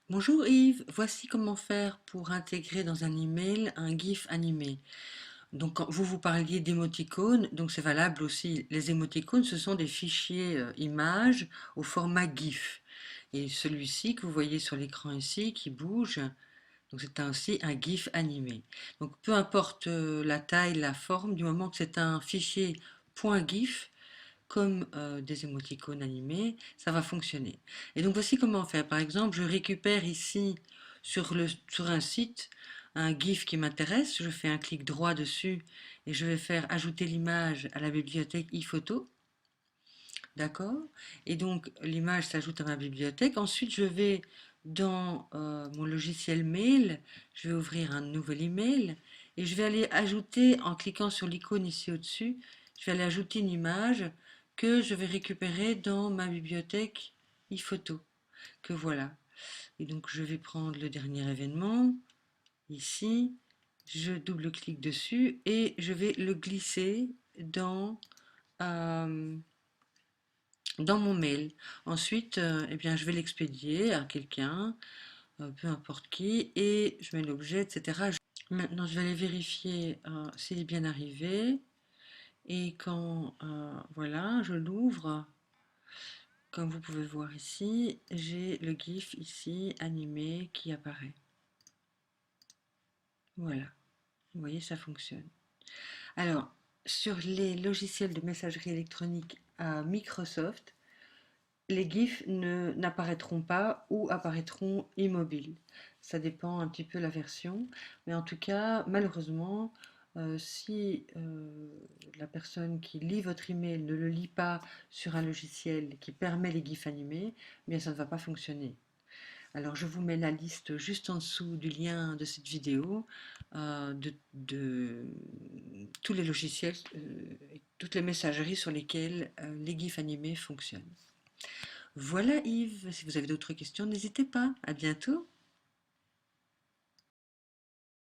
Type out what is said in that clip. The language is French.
Bonjour Yves, voici comment faire pour intégrer dans un email un GIF animé. Donc quand vous parliez d'émoticônes, donc c'est valable aussi. Les émoticônes, ce sont des fichiers images au format GIF. Et celui-ci que vous voyez sur l'écran ici, qui bouge, donc c'est aussi un GIF animé. Donc peu importe la taille, la forme, du moment que c'est un fichier .gif, comme des émoticônes animés, ça va fonctionner. Et donc voici comment faire. Par exemple, je récupère ici sur un site un GIF qui m'intéresse, je fais un clic droit dessus et je vais faire ajouter l'image à la bibliothèque iPhoto. D'accord? Et donc l'image s'ajoute à ma bibliothèque. Ensuite, je vais dans mon logiciel mail, je vais ouvrir un nouvel email et je vais aller ajouter, en cliquant sur l'icône ici au-dessus, je vais aller ajouter une image que je vais récupérer dans ma bibliothèque iPhoto, que voilà. Et donc je vais prendre le dernier événement, ici, je double-clique dessus et je vais le glisser euh, dans mon mail. Ensuite, eh bien, je vais l'expédier à quelqu'un, peu importe qui, et je mets l'objet, etc. Maintenant, je vais aller vérifier s'il est bien arrivé. Et quand voilà, je l'ouvre, comme vous pouvez voir ici, j'ai le GIF ici animé qui apparaît. Voilà, vous voyez, ça fonctionne. Alors, sur les logiciels de messagerie électronique à Microsoft, les GIFs n'apparaîtront pas ou apparaîtront immobiles. Ça dépend un petit peu de la version, mais en tout cas, malheureusement, si la personne qui lit votre email ne le lit pas sur un logiciel qui permet les GIFs animés, eh bien ça ne va pas fonctionner. Alors je vous mets la liste juste en dessous du lien de cette vidéo de tous les logiciels, et toutes les messageries sur lesquelles les GIFs animés fonctionnent. Voilà Yves, si vous avez d'autres questions, n'hésitez pas. À bientôt.